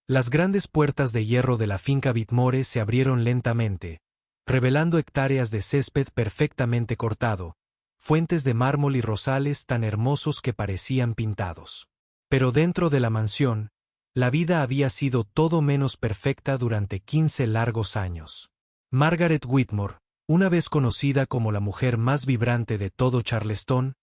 Las grandes puertas de hierro de la finca Whitmore se abrieron lentamente, revelando hectáreas de césped perfectamente cortado, fuentes de mármol y rosales tan hermosos que parecían pintados. Pero dentro de la mansión, la vida había sido todo menos perfecta durante 15 largos años. Margaret Whitmore, una vez conocida como la mujer más vibrante de todo Charleston,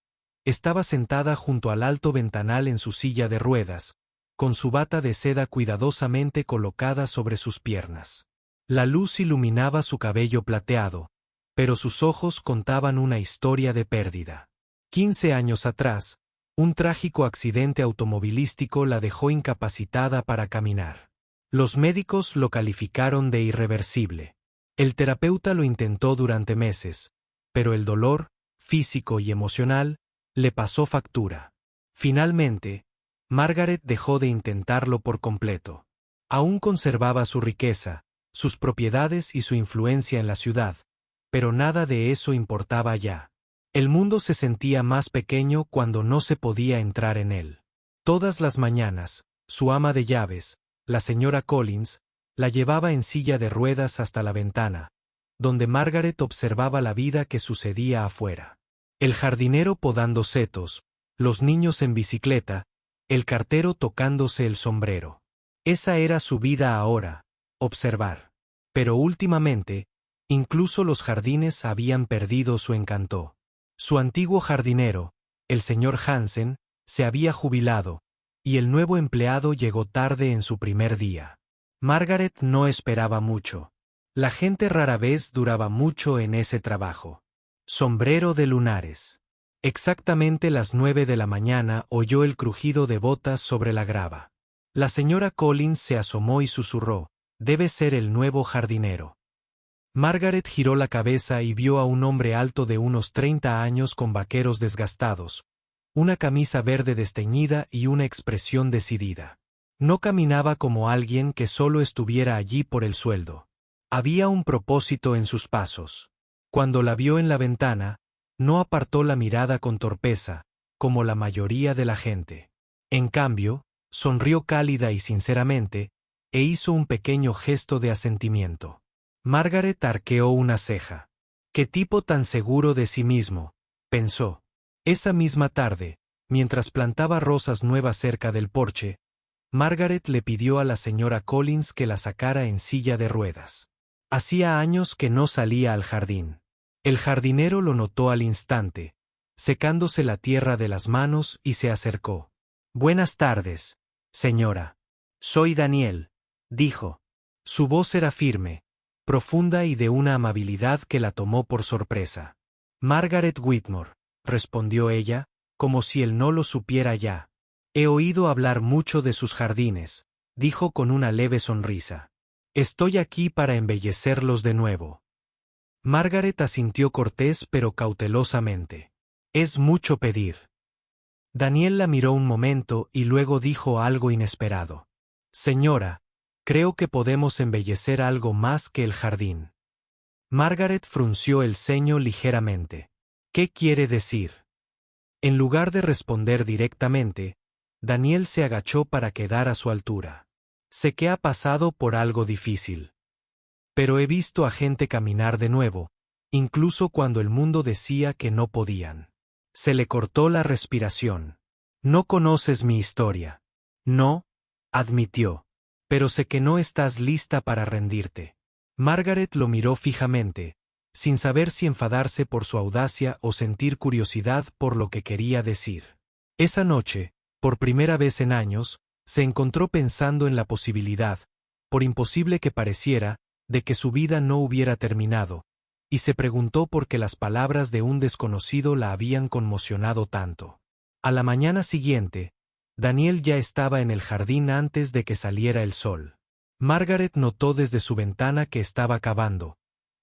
estaba sentada junto al alto ventanal en su silla de ruedas, con su bata de seda cuidadosamente colocada sobre sus piernas. La luz iluminaba su cabello plateado, pero sus ojos contaban una historia de pérdida. 15 años atrás, un trágico accidente automovilístico la dejó incapacitada para caminar. Los médicos lo calificaron de irreversible. El terapeuta lo intentó durante meses, pero el dolor, físico y emocional, le pasó factura. Finalmente, Margaret dejó de intentarlo por completo. Aún conservaba su riqueza, sus propiedades y su influencia en la ciudad, pero nada de eso importaba ya. El mundo se sentía más pequeño cuando no se podía entrar en él. Todas las mañanas, su ama de llaves, la señora Collins, la llevaba en silla de ruedas hasta la ventana, donde Margaret observaba la vida que sucedía afuera. El jardinero podando setos, los niños en bicicleta, el cartero tocándose el sombrero. Esa era su vida ahora, observar. Pero últimamente, incluso los jardines habían perdido su encanto. Su antiguo jardinero, el señor Hansen, se había jubilado, y el nuevo empleado llegó tarde en su primer día. Margaret no esperaba mucho. La gente rara vez duraba mucho en ese trabajo. Sombrero de lunares. Exactamente las 9 de la mañana oyó el crujido de botas sobre la grava. La señora Collins se asomó y susurró: «Debe ser el nuevo jardinero». Margaret giró la cabeza y vio a un hombre alto de unos 30 años con vaqueros desgastados, una camisa verde desteñida y una expresión decidida. No caminaba como alguien que solo estuviera allí por el sueldo. Había un propósito en sus pasos. Cuando la vio en la ventana, no apartó la mirada con torpeza, como la mayoría de la gente. En cambio, sonrió cálida y sinceramente, e hizo un pequeño gesto de asentimiento. Margaret arqueó una ceja. «Qué tipo tan seguro de sí mismo», pensó. Esa misma tarde, mientras plantaba rosas nuevas cerca del porche, Margaret le pidió a la señora Collins que la sacara en silla de ruedas. Hacía años que no salía al jardín. El jardinero lo notó al instante, secándose la tierra de las manos, y se acercó. «Buenas tardes, señora. Soy Daniel», dijo. Su voz era firme, profunda y de una amabilidad que la tomó por sorpresa. «Margaret Whitmore», respondió ella, como si él no lo supiera ya. «He oído hablar mucho de sus jardines», dijo con una leve sonrisa. «Estoy aquí para embellecerlos de nuevo». Margaret asintió cortés pero cautelosamente. «Es mucho pedir». Daniel la miró un momento y luego dijo algo inesperado. «Señora, creo que podemos embellecer algo más que el jardín». Margaret frunció el ceño ligeramente. «¿Qué quiere decir?». En lugar de responder directamente, Daniel se agachó para quedar a su altura. «Sé que ha pasado por algo difícil. Pero he visto a gente caminar de nuevo, incluso cuando el mundo decía que no podían». Se le cortó la respiración. «No conoces mi historia». «No», admitió. «Pero sé que no estás lista para rendirte». Margaret lo miró fijamente, sin saber si enfadarse por su audacia o sentir curiosidad por lo que quería decir. Esa noche, por primera vez en años, se encontró pensando en la posibilidad, por imposible que pareciera, de que su vida no hubiera terminado, y se preguntó por qué las palabras de un desconocido la habían conmocionado tanto. A la mañana siguiente, Daniel ya estaba en el jardín antes de que saliera el sol. Margaret notó desde su ventana que estaba cavando,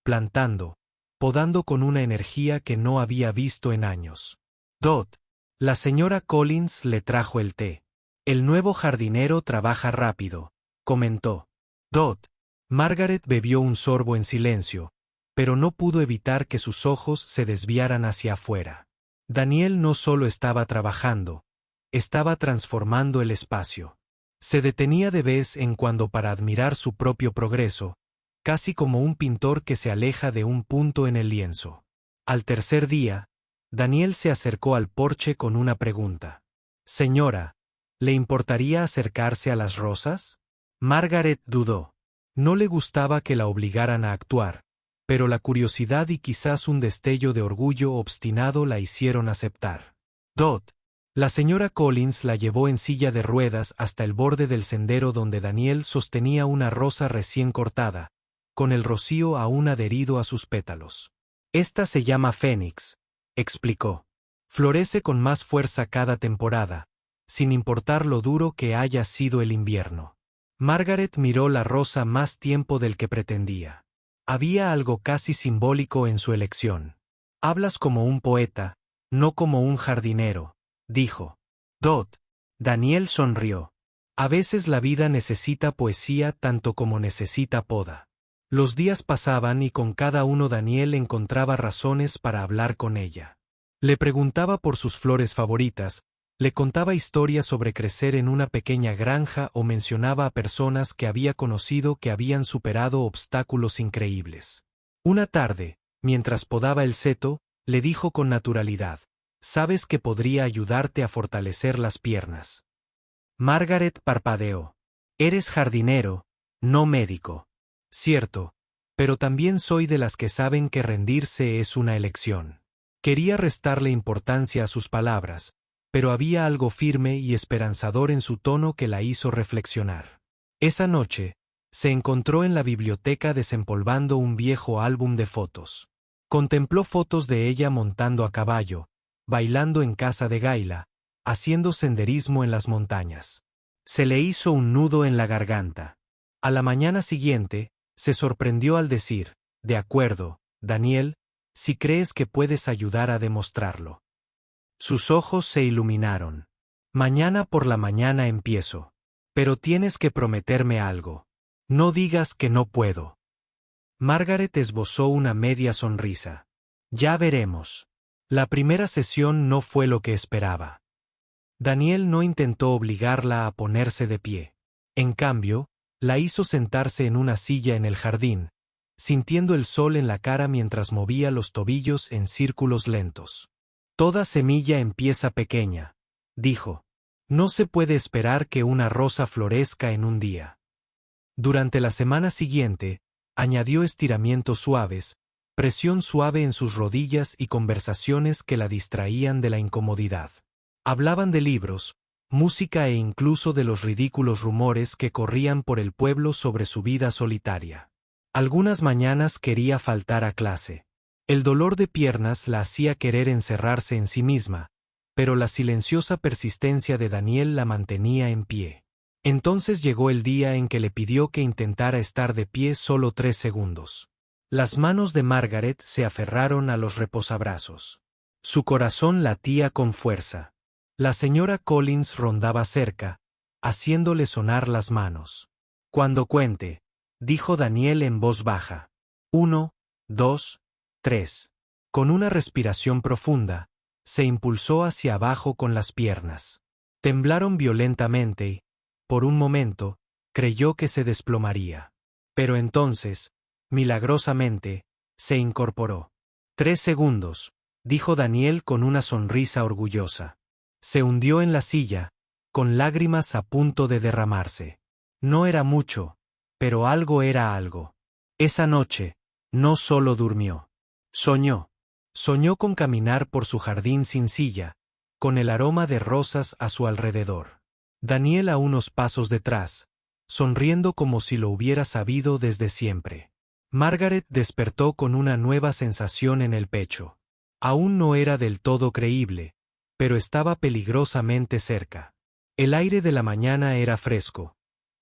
plantando, podando con una energía que no había visto en años. «Dot, la señora Collins le trajo el té. El nuevo jardinero trabaja rápido», comentó. «Dot». Margaret bebió un sorbo en silencio, pero no pudo evitar que sus ojos se desviaran hacia afuera. Daniel no solo estaba trabajando, estaba transformando el espacio. Se detenía de vez en cuando para admirar su propio progreso, casi como un pintor que se aleja de un punto en el lienzo. Al tercer día, Daniel se acercó al porche con una pregunta. «Señora, ¿le importaría acercarse a las rosas?» Margaret dudó. No le gustaba que la obligaran a actuar, pero la curiosidad y quizás un destello de orgullo obstinado la hicieron aceptar. «Dot». La señora Collins la llevó en silla de ruedas hasta el borde del sendero donde Daniel sostenía una rosa recién cortada, con el rocío aún adherido a sus pétalos. «Esta se llama Fénix», explicó. «Florece con más fuerza cada temporada, sin importar lo duro que haya sido el invierno». Margaret miró la rosa más tiempo del que pretendía. Había algo casi simbólico en su elección. «Hablas como un poeta, no como un jardinero», dijo. «Dot». Daniel sonrió. «A veces la vida necesita poesía tanto como necesita poda». Los días pasaban y con cada uno Daniel encontraba razones para hablar con ella. Le preguntaba por sus flores favoritas, le contaba historias sobre crecer en una pequeña granja o mencionaba a personas que había conocido que habían superado obstáculos increíbles. Una tarde, mientras podaba el seto, le dijo con naturalidad: «Sabes que podría ayudarte a fortalecer las piernas». Margaret parpadeó. «Eres jardinero, no médico». «Cierto, pero también soy de las que saben que rendirse es una elección». Quería restarle importancia a sus palabras, pero había algo firme y esperanzador en su tono que la hizo reflexionar. Esa noche, se encontró en la biblioteca desempolvando un viejo álbum de fotos. Contempló fotos de ella montando a caballo, bailando en casa de Gaila, haciendo senderismo en las montañas. Se le hizo un nudo en la garganta. A la mañana siguiente, se sorprendió al decir: «De acuerdo, Daniel, si crees que puedes ayudar a demostrarlo». Sus ojos se iluminaron. «Mañana por la mañana empiezo. Pero tienes que prometerme algo. No digas que no puedo». Margaret esbozó una media sonrisa. «Ya veremos». La primera sesión no fue lo que esperaba. Daniel no intentó obligarla a ponerse de pie. En cambio, la hizo sentarse en una silla en el jardín, sintiendo el sol en la cara mientras movía los tobillos en círculos lentos. «Toda semilla empieza pequeña», dijo. «No se puede esperar que una rosa florezca en un día». Durante la semana siguiente, añadió estiramientos suaves, presión suave en sus rodillas y conversaciones que la distraían de la incomodidad. Hablaban de libros, música e incluso de los ridículos rumores que corrían por el pueblo sobre su vida solitaria. Algunas mañanas quería faltar a clase. El dolor de piernas la hacía querer encerrarse en sí misma, pero la silenciosa persistencia de Daniel la mantenía en pie. Entonces llegó el día en que le pidió que intentara estar de pie solo 3 segundos. Las manos de Margaret se aferraron a los reposabrazos. Su corazón latía con fuerza. La señora Collins rondaba cerca, haciéndole sonar las manos. «Cuando cuente», dijo Daniel en voz baja. 1, 2, 3. Con una respiración profunda, se impulsó hacia abajo con las piernas. Temblaron violentamente y, por un momento, creyó que se desplomaría. Pero entonces, milagrosamente, se incorporó. 3 segundos, dijo Daniel con una sonrisa orgullosa. Se hundió en la silla, con lágrimas a punto de derramarse. No era mucho, pero algo era algo. Esa noche, no solo durmió. Soñó. Soñó con caminar por su jardín sin silla, con el aroma de rosas a su alrededor. Daniel a unos pasos detrás, sonriendo como si lo hubiera sabido desde siempre. Margaret despertó con una nueva sensación en el pecho. Aún no era del todo creíble, pero estaba peligrosamente cerca. El aire de la mañana era fresco,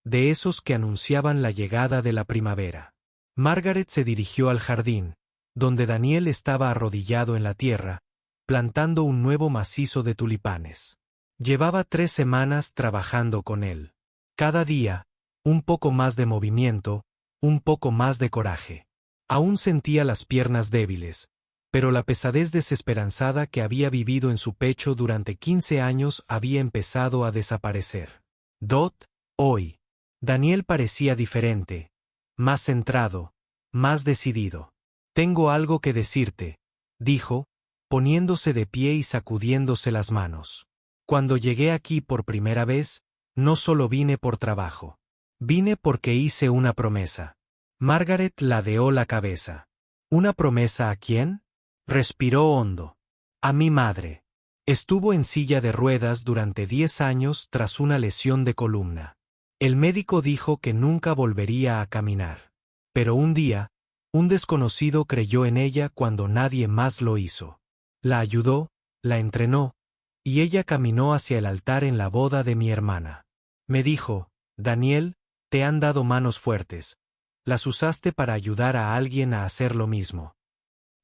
de esos que anunciaban la llegada de la primavera. Margaret se dirigió al jardín, donde Daniel estaba arrodillado en la tierra, plantando un nuevo macizo de tulipanes. Llevaba 3 semanas trabajando con él. Cada día, un poco más de movimiento, un poco más de coraje. Aún sentía las piernas débiles, pero la pesadez desesperanzada que había vivido en su pecho durante 15 años había empezado a desaparecer. «Dot», Hoy, Daniel parecía diferente, más centrado, más decidido. Tengo algo que decirte, dijo, poniéndose de pie y sacudiéndose las manos. Cuando llegué aquí por primera vez, no solo vine por trabajo. Vine porque hice una promesa. Margaret ladeó la cabeza. ¿Una promesa a quién? Respiró hondo. A mi madre. Estuvo en silla de ruedas durante 10 años tras una lesión de columna. El médico dijo que nunca volvería a caminar. Pero un día, un desconocido creyó en ella cuando nadie más lo hizo. La ayudó, la entrenó, y ella caminó hacia el altar en la boda de mi hermana. Me dijo, Daniel, te han dado manos fuertes. Las usaste para ayudar a alguien a hacer lo mismo.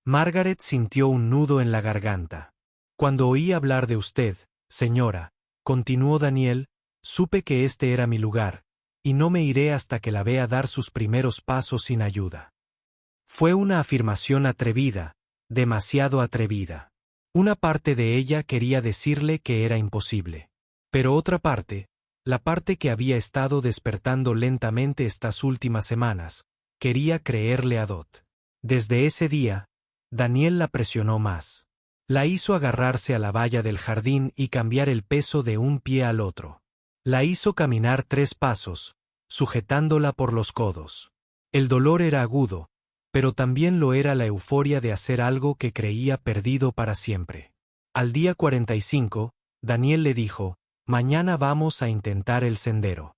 Margaret sintió un nudo en la garganta. Cuando oí hablar de usted, señora, continuó Daniel, supe que este era mi lugar, y no me iré hasta que la vea dar sus primeros pasos sin ayuda. Fue una afirmación atrevida, demasiado atrevida. Una parte de ella quería decirle que era imposible. Pero otra parte, la parte que había estado despertando lentamente estas últimas semanas, quería creerle a Dot. Desde ese día, Daniel la presionó más. La hizo agarrarse a la valla del jardín y cambiar el peso de un pie al otro. La hizo caminar 3 pasos, sujetándola por los codos. El dolor era agudo, pero también lo era la euforia de hacer algo que creía perdido para siempre. Al día 45, Daniel le dijo, mañana vamos a intentar el sendero.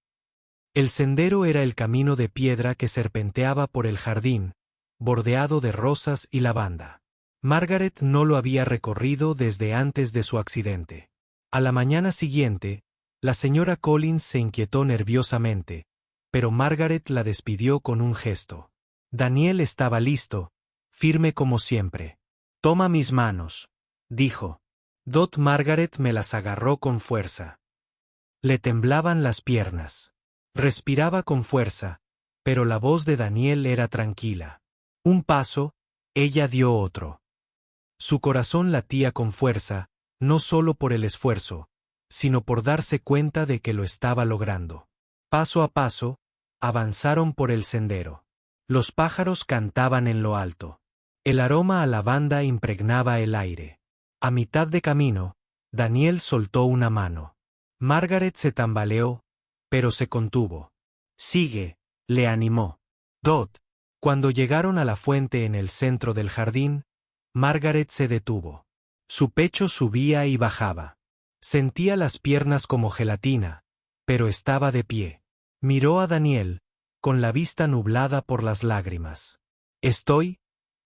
El sendero era el camino de piedra que serpenteaba por el jardín, bordeado de rosas y lavanda. Margaret no lo había recorrido desde antes de su accidente. A la mañana siguiente, la señora Collins se inquietó nerviosamente, pero Margaret la despidió con un gesto. Daniel estaba listo, firme como siempre. Toma mis manos, dijo. Dot Margaret me las agarró con fuerza. Le temblaban las piernas. Respiraba con fuerza, pero la voz de Daniel era tranquila. Un paso, ella dio otro. Su corazón latía con fuerza, no solo por el esfuerzo, sino por darse cuenta de que lo estaba logrando. Paso a paso, avanzaron por el sendero. Los pájaros cantaban en lo alto. El aroma a lavanda impregnaba el aire. A mitad de camino, Daniel soltó una mano. Margaret se tambaleó, pero se contuvo. Sigue, le animó. Dot. Cuando llegaron a la fuente en el centro del jardín, Margaret se detuvo. Su pecho subía y bajaba. Sentía las piernas como gelatina, pero estaba de pie. Miró a Daniel, con la vista nublada por las lágrimas. Estoy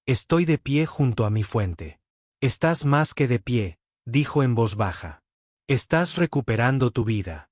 de pie junto a mi fuente. Estás más que de pie, dijo en voz baja. Estás recuperando tu vida.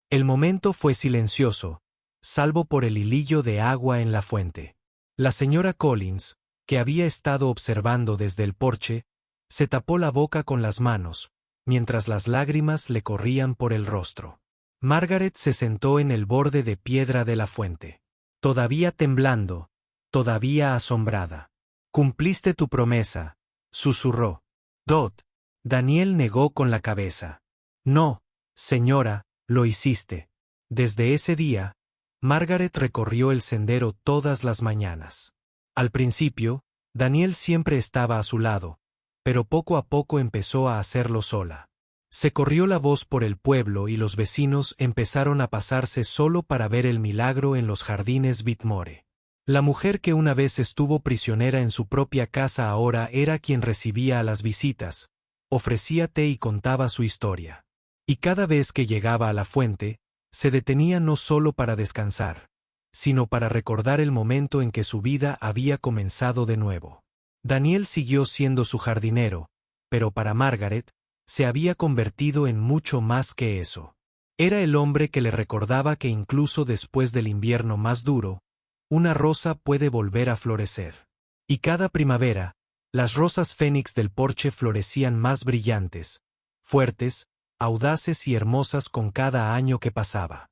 El momento fue silencioso, salvo por el hilillo de agua en la fuente. La señora Collins, que había estado observando desde el porche, se tapó la boca con las manos, mientras las lágrimas le corrían por el rostro. Margaret se sentó en el borde de piedra de la fuente. Todavía temblando, todavía asombrada. Cumpliste tu promesa, susurró. Dot. Daniel negó con la cabeza. No, señora, lo hiciste. Desde ese día, Margaret recorrió el sendero todas las mañanas. Al principio, Daniel siempre estaba a su lado, pero poco a poco empezó a hacerlo sola. Se corrió la voz por el pueblo y los vecinos empezaron a pasarse solo para ver el milagro en los jardines Whitmore. La mujer que una vez estuvo prisionera en su propia casa ahora era quien recibía a las visitas, ofrecía té y contaba su historia. Y cada vez que llegaba a la fuente, se detenía no solo para descansar, sino para recordar el momento en que su vida había comenzado de nuevo. Daniel siguió siendo su jardinero, pero para Margaret, se había convertido en mucho más que eso. Era el hombre que le recordaba que incluso después del invierno más duro, una rosa puede volver a florecer. Y cada primavera, las rosas fénix del porche florecían más brillantes, fuertes, audaces y hermosas con cada año que pasaba.